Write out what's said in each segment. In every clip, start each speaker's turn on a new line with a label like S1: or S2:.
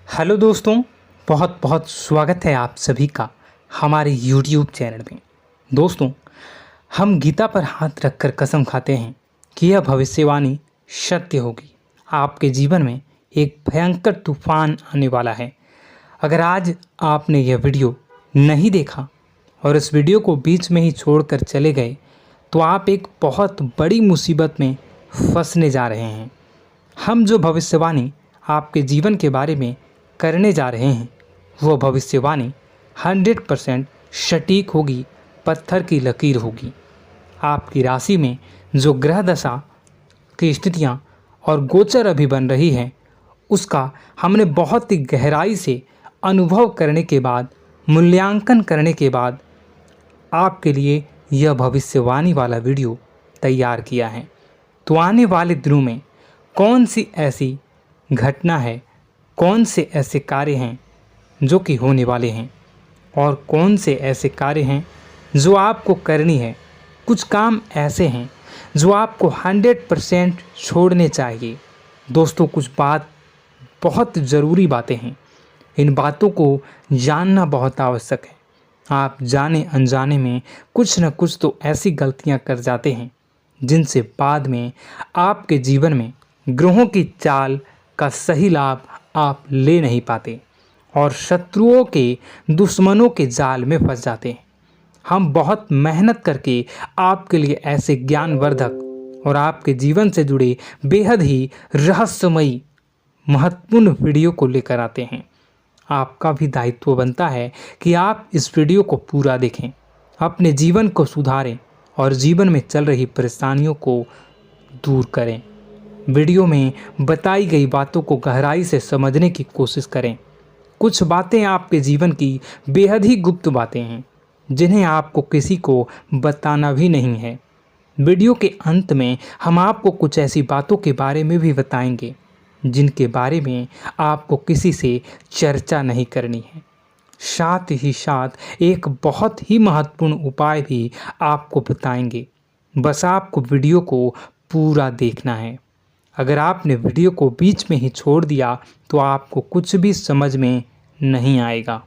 S1: Hello दोस्तों, बहुत बहुत स्वागत है आप सभी का हमारे YouTube चैनल में। दोस्तों, हम गीता पर हाथ रखकर कसम खाते हैं कि यह भविष्यवाणी सत्य होगी। आपके जीवन में एक भयंकर तूफान आने वाला है। अगर आज आपने यह वीडियो नहीं देखा और इस वीडियो को बीच में ही छोड़कर चले गए तो आप एक बहुत बड़ी मुसीबत में फंसने जा रहे हैं। हम जो भविष्यवाणी आपके जीवन के बारे में करने जा रहे हैं वो भविष्यवाणी 100% सटीक होगी, पत्थर की लकीर होगी। आपकी राशि में जो ग्रह दशा की स्थितियां और गोचर अभी बन रही हैं उसका हमने बहुत ही गहराई से अनुभव करने के बाद, मूल्यांकन करने के बाद आपके लिए यह भविष्यवाणी वाला वीडियो तैयार किया है। तो आने वाले दिनों में कौन सी ऐसी घटना है, कौन से ऐसे कार्य हैं जो कि होने वाले हैं और कौन से ऐसे कार्य हैं जो आपको करनी है। कुछ काम ऐसे हैं जो आपको 100% छोड़ने चाहिए। दोस्तों, कुछ बात बहुत ज़रूरी बातें हैं। इन बातों को जानना बहुत आवश्यक है। आप जाने अनजाने में कुछ न कुछ तो ऐसी गलतियां कर जाते हैं जिनसे बाद में आपके जीवन में ग्रहों की चाल का सही लाभ आप ले नहीं पाते और शत्रुओं के, दुश्मनों के जाल में फंस जाते हैं। हम बहुत मेहनत करके आपके लिए ऐसे ज्ञानवर्धक और आपके जीवन से जुड़े बेहद ही रहस्यमयी महत्वपूर्ण वीडियो को लेकर आते हैं। आपका भी दायित्व बनता है कि आप इस वीडियो को पूरा देखें, अपने जीवन को सुधारें और जीवन में चल रही परेशानियों को दूर करें। वीडियो में बताई गई बातों को गहराई से समझने की कोशिश करें। कुछ बातें आपके जीवन की बेहद ही गुप्त बातें हैं जिन्हें आपको किसी को बताना भी नहीं है। वीडियो के अंत में हम आपको कुछ ऐसी बातों के बारे में भी बताएंगे जिनके बारे में आपको किसी से चर्चा नहीं करनी है। साथ ही साथ एक बहुत ही महत्वपूर्ण उपाय भी आपको बताएंगे। बस आपको वीडियो को पूरा देखना है। अगर आपने वीडियो को बीच में ही छोड़ दिया तो आपको कुछ भी समझ में नहीं आएगा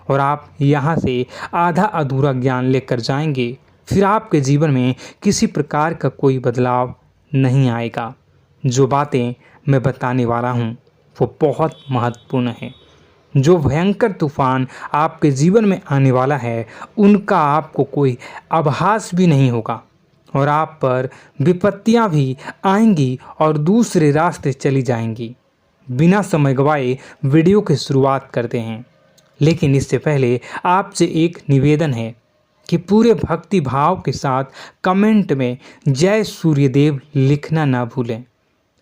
S1: और आप यहाँ से आधा अधूरा ज्ञान लेकर जाएंगे। फिर आपके जीवन में किसी प्रकार का कोई बदलाव नहीं आएगा। जो बातें मैं बताने वाला हूँ वो बहुत महत्वपूर्ण है। जो भयंकर तूफान आपके जीवन में आने वाला है उनका आपको कोई आभास भी नहीं होगा और आप पर विपत्तियां भी आएंगी और दूसरे रास्ते चली जाएंगी। बिना समय गवाए वीडियो की शुरुआत करते हैं, लेकिन इससे पहले आपसे एक निवेदन है कि पूरे भक्ति भाव के साथ कमेंट में जय सूर्यदेव लिखना ना भूलें।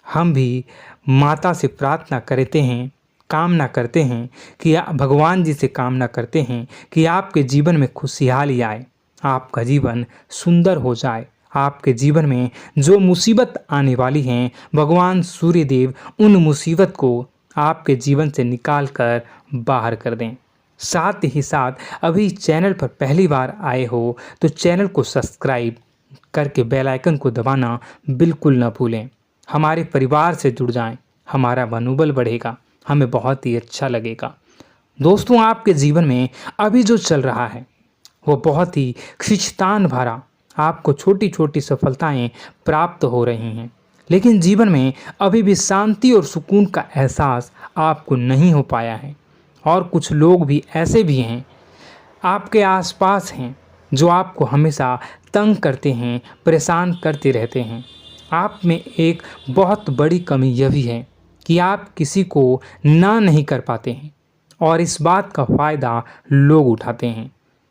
S1: हम भी माता से प्रार्थना करते हैं, कामना करते हैं कि भगवान जी से कामना करते हैं कि आपके जीवन में खुशहाली आए, आपका जीवन सुंदर हो जाए। आपके जीवन में जो मुसीबत आने वाली हैं भगवान सूर्यदेव उन मुसीबत को आपके जीवन से निकाल कर बाहर कर दें। साथ ही साथ अभी चैनल पर पहली बार आए हो तो चैनल को सब्सक्राइब करके बेल आइकन को दबाना बिल्कुल न भूलें। हमारे परिवार से जुड़ जाएं, हमारा मनोबल बढ़ेगा, हमें बहुत ही अच्छा लगेगा। दोस्तों, आपके जीवन में अभी जो चल रहा है वो बहुत ही खींचतान भरा, आपको छोटी छोटी सफलताएं प्राप्त हो रही हैं, लेकिन जीवन में अभी भी शांति और सुकून का एहसास आपको नहीं हो पाया है। और कुछ लोग भी ऐसे भी हैं आपके आसपास हैं जो आपको हमेशा तंग करते हैं, परेशान करते रहते हैं। आप में एक बहुत बड़ी कमी यह भी है कि आप किसी को ना नहीं कर पाते हैं और इस बात का फ़ायदा लोग उठाते हैं।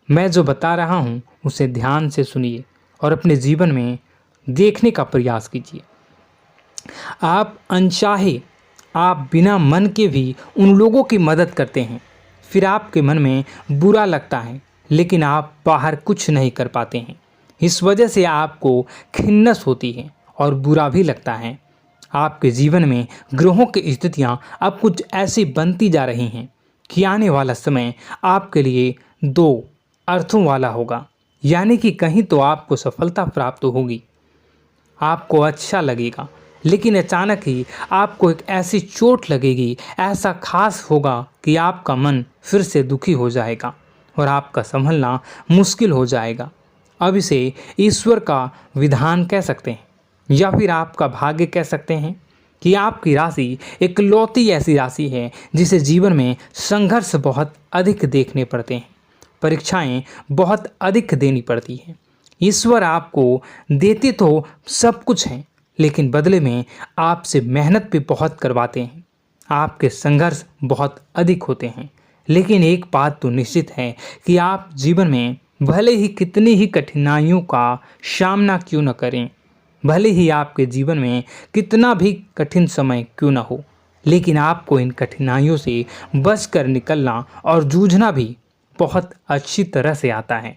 S1: मैं जो बता रहा हूँ उसे ध्यान से सुनिए और अपने जीवन में देखने का प्रयास कीजिए। आप अनचाहे, आप बिना मन के भी उन लोगों की मदद करते हैं, फिर आपके मन में बुरा लगता है लेकिन आप बाहर कुछ नहीं कर पाते हैं। इस वजह से आपको खिन्नस होती है और बुरा भी लगता है। आपके जीवन में ग्रहों की स्थितियाँ अब कुछ ऐसी बनती जा रही हैं कि आने वाला समय आपके लिए दो अर्थों वाला होगा। यानी कि कहीं तो आपको सफलता प्राप्त होगी, आपको अच्छा लगेगा लेकिन अचानक ही आपको एक ऐसी चोट लगेगी, ऐसा खास होगा कि आपका मन फिर से दुखी हो जाएगा और आपका संभलना मुश्किल हो जाएगा। अब इसे ईश्वर का विधान कह सकते हैं या फिर आपका भाग्य कह सकते हैं कि आपकी राशि इकलौती ऐसी राशि है जिसे जीवन में संघर्ष बहुत अधिक देखने पड़ते हैं, परीक्षाएं बहुत अधिक देनी पड़ती हैं। ईश्वर आपको देते तो सब कुछ हैं, लेकिन बदले में आपसे मेहनत भी बहुत करवाते हैं। आपके संघर्ष बहुत अधिक होते हैं, लेकिन एक बात तो निश्चित है कि आप जीवन में भले ही कितनी ही कठिनाइयों का सामना क्यों न करें, भले ही आपके जीवन में कितना भी कठिन समय क्यों न हो, लेकिन आपको इन कठिनाइयों से बच कर निकलना और जूझना भी बहुत अच्छी तरह से आता है।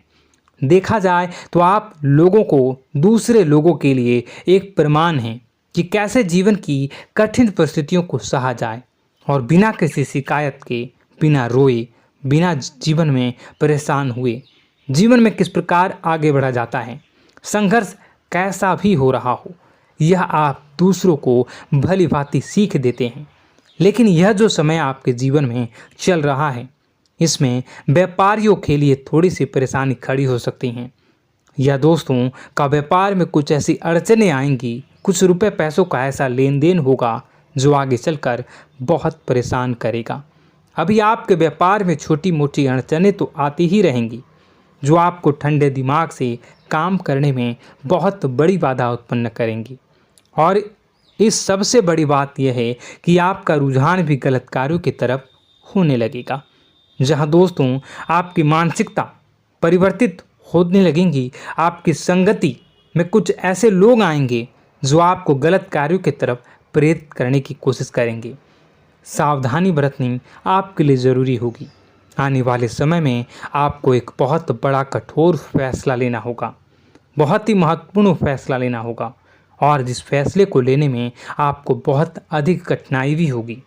S1: देखा जाए तो आप लोगों को दूसरे लोगों के लिए एक प्रमाण हैं कि कैसे जीवन की कठिन परिस्थितियों को सहा जाए और बिना किसी शिकायत के, बिना रोए, बिना जीवन में परेशान हुए जीवन में किस प्रकार आगे बढ़ा जाता है। संघर्ष कैसा भी हो रहा हो, यह आप दूसरों को भली भांति सीख देते हैं। लेकिन यह जो समय आपके जीवन में चल रहा है, इसमें व्यापारियों के लिए थोड़ी सी परेशानी खड़ी हो सकती हैं, या दोस्तों का व्यापार में कुछ ऐसी अड़चनें आएंगी, कुछ रुपए पैसों का ऐसा लेन देन होगा जो आगे चलकर बहुत परेशान करेगा। अभी आपके व्यापार में छोटी मोटी अड़चनें तो आती ही रहेंगी, जो आपको ठंडे दिमाग से काम करने में बहुत बड़ी बाधा उत्पन्न करेंगी। और इस सबसे बड़ी बात यह है कि आपका रुझान भी गलत कार्यों की तरफ होने लगेगा, जहां दोस्तों आपकी मानसिकता परिवर्तित होने लगेंगी। आपकी संगति में कुछ ऐसे लोग आएंगे जो आपको गलत कार्यों की तरफ प्रेरित करने की कोशिश करेंगे। सावधानी बरतनी आपके लिए ज़रूरी होगी। आने वाले समय में आपको एक बहुत बड़ा कठोर फैसला लेना होगा, बहुत ही महत्वपूर्ण फैसला लेना होगा, और जिस फैसले को लेने में आपको बहुत अधिक कठिनाई भी होगी।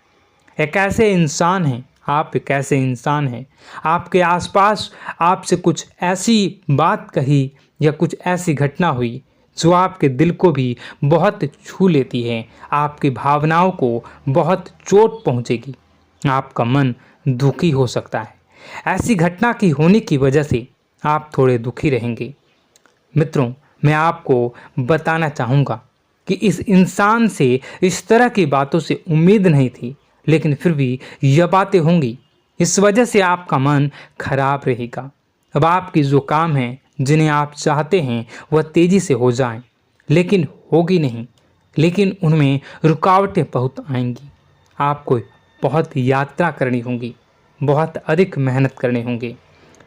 S1: एक ऐसे इंसान हैं, आप एक ऐसे इंसान हैं, आपके आसपास आपसे कुछ ऐसी बात कही या कुछ ऐसी घटना हुई जो आपके दिल को भी बहुत छू लेती है, आपकी भावनाओं को बहुत चोट पहुंचेगी, आपका मन दुखी हो सकता है। ऐसी घटना की होने की वजह से आप थोड़े दुखी रहेंगे। मित्रों, मैं आपको बताना चाहूँगा कि इस इंसान से इस तरह की बातों से उम्मीद नहीं थी, लेकिन फिर भी यह बातें होंगी। इस वजह से आपका मन खराब रहेगा। अब आपकी जो काम है, जिन्हें आप चाहते हैं वह तेज़ी से हो जाएं, लेकिन होगी नहीं, लेकिन उनमें रुकावटें बहुत आएंगी। आपको बहुत यात्रा करनी होगी, बहुत अधिक मेहनत करने होंगे,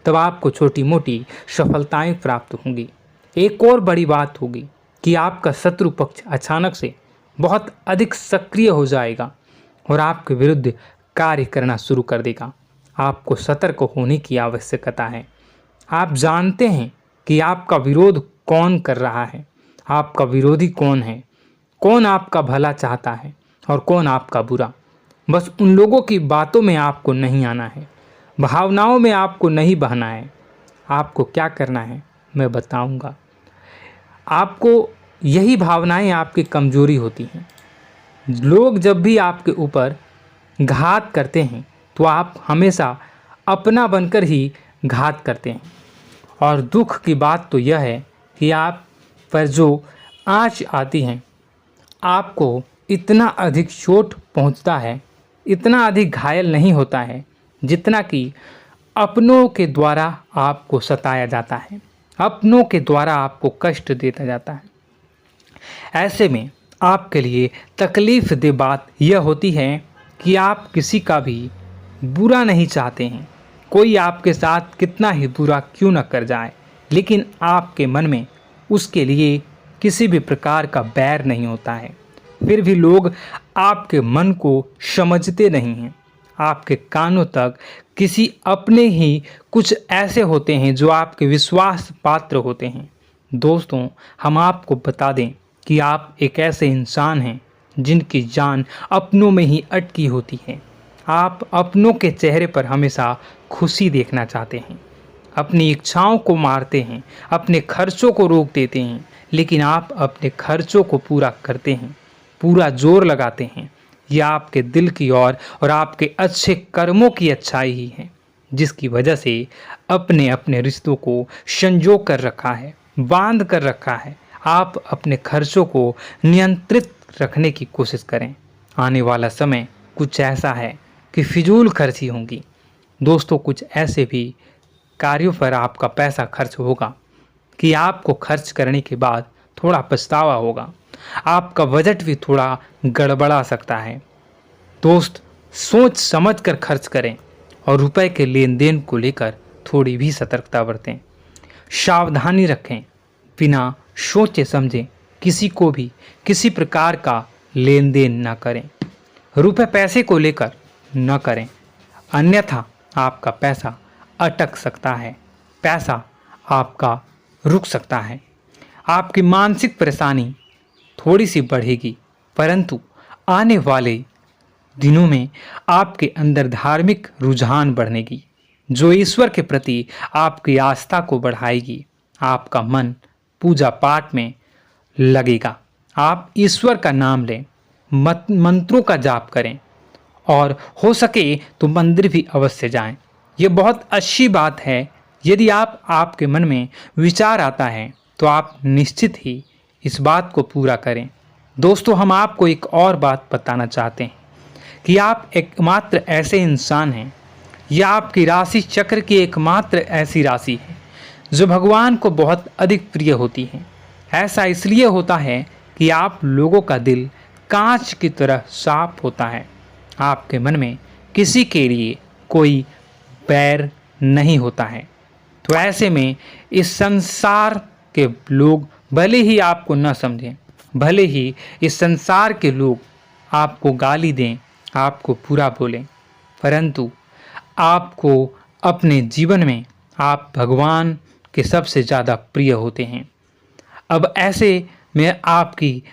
S1: तब आपको छोटी मोटी सफलताएं प्राप्त होंगी। एक और बड़ी बात होगी कि आपका शत्रु पक्ष अचानक से बहुत अधिक सक्रिय हो जाएगा और आपके विरुद्ध कार्य करना शुरू कर देगा। आपको सतर्क होने की आवश्यकता है। आप जानते हैं कि आपका विरोध कौन कर रहा है, आपका विरोधी कौन है, कौन आपका भला चाहता है और कौन आपका बुरा। बस उन लोगों की बातों में आपको नहीं आना है, भावनाओं में आपको नहीं बहना है। आपको क्या करना है मैं बताऊंगा। आपको यही भावनाएं आपकी कमजोरी होती हैं। लोग जब भी आपके ऊपर घात करते हैं तो आप हमेशा अपना बनकर ही घात करते हैं। और दुख की बात तो यह है कि आप पर जो आँच आती है, आपको इतना अधिक चोट पहुंचता है, इतना अधिक घायल नहीं होता है जितना कि अपनों के द्वारा आपको सताया जाता है, अपनों के द्वारा आपको कष्ट देता जाता है। ऐसे में आपके लिए तकलीफ़ दे बात यह होती है कि आप किसी का भी बुरा नहीं चाहते हैं। कोई आपके साथ कितना ही बुरा क्यों न कर जाए, लेकिन आपके मन में उसके लिए किसी भी प्रकार का बैर नहीं होता है। फिर भी लोग आपके मन को समझते नहीं हैं। आपके कानों तक किसी अपने ही कुछ ऐसे होते हैं जो आपके विश्वास पात्र होते हैं। दोस्तों, हम आपको बता दें कि आप एक ऐसे इंसान हैं जिनकी जान अपनों में ही अटकी होती है। आप अपनों के चेहरे पर हमेशा खुशी देखना चाहते हैं, अपनी इच्छाओं को मारते हैं, अपने खर्चों को रोक देते हैं, लेकिन आप अपने खर्चों को पूरा करते हैं। पूरा जोर लगाते हैं, यह आपके दिल की और आपके अच्छे कर्मों की अच्छाई ही है, जिसकी वजह से अपने अपने रिश्तों को संजो कर रखा है, बांध कर रखा है। आप अपने खर्चों को नियंत्रित रखने की कोशिश करें। आने वाला समय कुछ ऐसा है कि फिजूल खर्ची होंगी। दोस्तों, कुछ ऐसे भी कार्यों पर आपका पैसा खर्च होगा कि आपको खर्च करने के बाद थोड़ा पछतावा होगा। आपका बजट भी थोड़ा गड़बड़ा सकता है। दोस्त, सोच समझ कर खर्च करें और रुपए के लेन देन को लेकर थोड़ी भी सतर्कता बरतें। सावधानी रखें, बिना सोचे समझे किसी को भी किसी प्रकार का लेन देन न करें। रुपए पैसे को लेकर न करें, अन्यथा आपका पैसा अटक सकता है, पैसा आपका रुक सकता है। आपकी मानसिक परेशानी थोड़ी सी बढ़ेगी, परंतु आने वाले दिनों में आपके अंदर धार्मिक रुझान बढ़नेगी, जो ईश्वर के प्रति आपकी आस्था को बढ़ाएगी। आपका मन पूजा पाठ में लगेगा। आप ईश्वर का नाम लें, मंत्रों का जाप करें और हो सके तो मंदिर भी अवश्य जाएं। ये बहुत अच्छी बात है। यदि आपके मन में विचार आता है तो आप निश्चित ही इस बात को पूरा करें। दोस्तों, हम आपको एक और बात बताना चाहते हैं कि आप एकमात्र ऐसे इंसान हैं, यह आपकी राशि चक्र की एकमात्र ऐसी राशि है जो भगवान को बहुत अधिक प्रिय होती है। ऐसा इसलिए होता है कि आप लोगों का दिल कांच की तरह साफ होता है। आपके मन में किसी के लिए कोई बैर नहीं होता है। तो ऐसे में इस संसार के लोग भले ही आपको न समझें, भले ही इस संसार के लोग आपको गाली दें, आपको बुरा बोलें, परंतु आपको अपने जीवन में आप भगवान के सबसे ज़्यादा प्रिय होते हैं। अब ऐसे में आपकी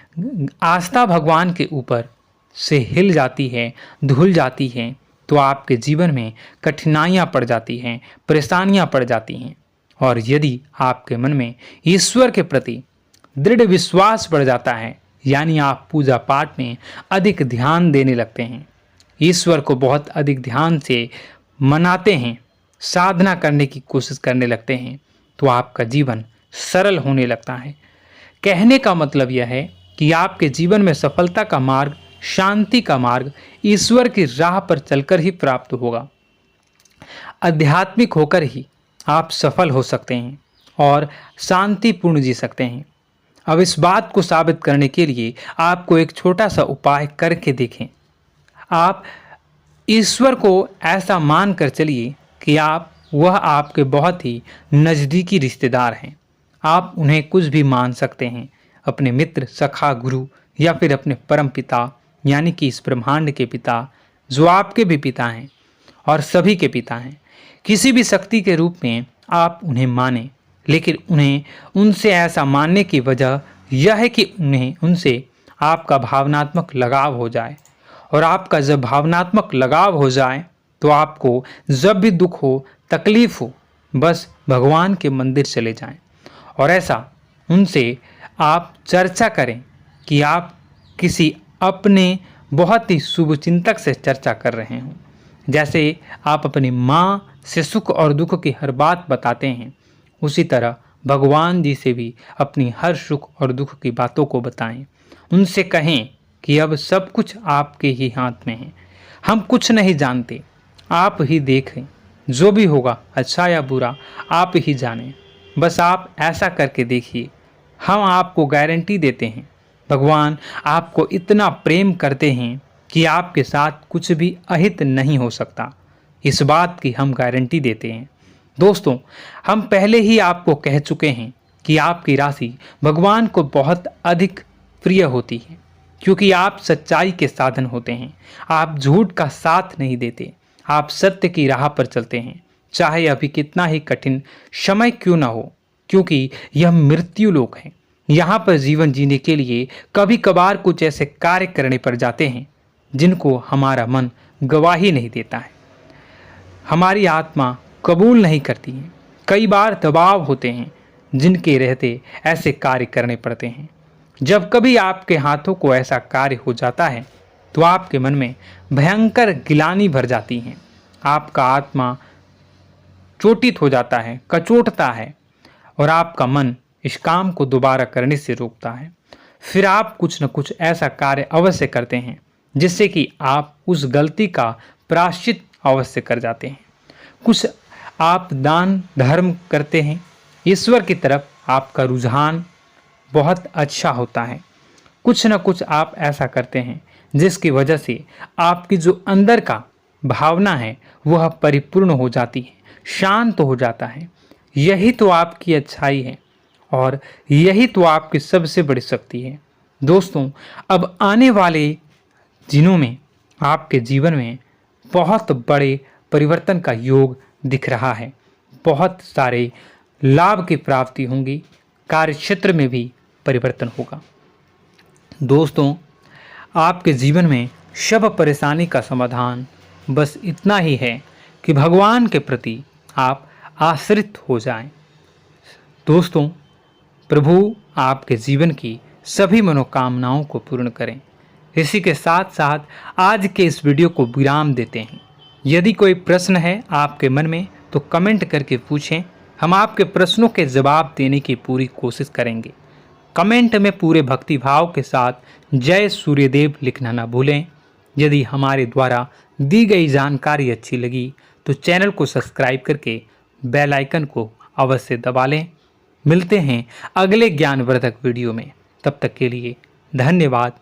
S1: आस्था भगवान के ऊपर से हिल जाती है, धुल जाती है, तो आपके जीवन में कठिनाइयाँ पड़ जाती हैं, परेशानियाँ पड़ जाती हैं। और यदि आपके मन में ईश्वर के प्रति दृढ़ विश्वास बढ़ जाता है, यानी आप पूजा पाठ में अधिक ध्यान देने लगते हैं, ईश्वर को बहुत अधिक ध्यान से मनाते हैं, साधना करने की कोशिश करने लगते हैं, तो आपका जीवन सरल होने लगता है। कहने का मतलब यह है कि आपके जीवन में सफलता का मार्ग, शांति का मार्ग ईश्वर की राह पर चलकर ही प्राप्त होगा। आध्यात्मिक होकर ही आप सफल हो सकते हैं और शांतिपूर्ण जी सकते हैं। अब इस बात को साबित करने के लिए आपको एक छोटा सा उपाय करके देखें। आप ईश्वर को ऐसा मान कर चलिए कि वह आपके बहुत ही नज़दीकी रिश्तेदार हैं। आप उन्हें कुछ भी मान सकते हैं, अपने मित्र, सखा, गुरु या फिर अपने परम पिता, यानी कि इस ब्रह्मांड के पिता, जो आपके भी पिता हैं और सभी के पिता हैं। किसी भी शक्ति के रूप में आप उन्हें मानें, लेकिन उन्हें उनसे ऐसा मानने की वजह यह है कि उनसे आपका भावनात्मक लगाव हो जाए। और आपका जब भावनात्मक लगाव हो जाए तो आपको जब भी दुख हो, तकलीफ हो, बस भगवान के मंदिर चले जाएं और ऐसा उनसे आप चर्चा करें कि आप किसी अपने बहुत ही शुभचिंतक से चर्चा कर रहे हों। जैसे आप अपनी माँ से सुख और दुख की हर बात बताते हैं, उसी तरह भगवान जी से भी अपनी हर सुख और दुख की बातों को बताएं। उनसे कहें कि अब सब कुछ आपके ही हाथ में है, हम कुछ नहीं जानते, आप ही देखें, जो भी होगा अच्छा या बुरा आप ही जानें। बस आप ऐसा करके देखिए, हम आपको गारंटी देते हैं भगवान आपको इतना प्रेम करते हैं कि आपके साथ कुछ भी अहित नहीं हो सकता। इस बात की हम गारंटी देते हैं। दोस्तों, हम पहले ही आपको कह चुके हैं कि आपकी राशि भगवान को बहुत अधिक प्रिय होती है, क्योंकि आप सच्चाई के साधन होते हैं। आप झूठ का साथ नहीं देते, आप सत्य की राह पर चलते हैं, चाहे अभी कितना ही कठिन समय क्यों ना हो, क्योंकि यह मृत्यु लोक है। यहाँ पर जीवन जीने के लिए कभी कभार कुछ ऐसे कार्य करने पड़ जाते हैं जिनको हमारा मन गवाही नहीं देता है, हमारी आत्मा कबूल नहीं करती है। कई बार दबाव होते हैं जिनके रहते ऐसे कार्य करने पड़ते हैं। जब कभी आपके हाथों को ऐसा कार्य हो जाता है तो आपके मन में भयंकर गिलानी भर जाती है। आपका आत्मा चोटित हो जाता है, कचोटता है और आपका मन इस काम को दोबारा करने से रोकता है। फिर आप कुछ न कुछ ऐसा कार्य अवश्य करते हैं जिससे कि आप उस गलती का प्रायश्चित अवश्य कर जाते हैं। कुछ आप दान धर्म करते हैं। ईश्वर की तरफ आपका रुझान बहुत अच्छा होता है। कुछ न कुछ आप ऐसा करते हैं जिसकी वजह से आपकी जो अंदर का भावना है वह परिपूर्ण हो जाती है, शांत हो जाता है। यही तो आपकी अच्छाई है और यही तो आपकी सबसे बड़ी शक्ति है। दोस्तों, अब आने वाले दिनों में आपके जीवन में बहुत बड़े परिवर्तन का योग दिख रहा है। बहुत सारे लाभ की प्राप्ति होंगी, कार्यक्षेत्र में भी परिवर्तन होगा। दोस्तों, आपके जीवन में सब परेशानी का समाधान बस इतना ही है कि भगवान के प्रति आप आश्रित हो जाएं। दोस्तों, प्रभु आपके जीवन की सभी मनोकामनाओं को पूर्ण करें। इसी के साथ साथ आज के इस वीडियो को विराम देते हैं। यदि कोई प्रश्न है आपके मन में तो कमेंट करके पूछें, हम आपके प्रश्नों के जवाब देने की पूरी कोशिश करेंगे। कमेंट में पूरे भक्तिभाव के साथ जय सूर्यदेव लिखना ना भूलें। यदि हमारे द्वारा दी गई जानकारी अच्छी लगी तो चैनल को सब्सक्राइब करके बेल आइकन को अवश्य दबा लें। मिलते हैं अगले ज्ञानवर्धक वीडियो में। तब तक के लिए धन्यवाद।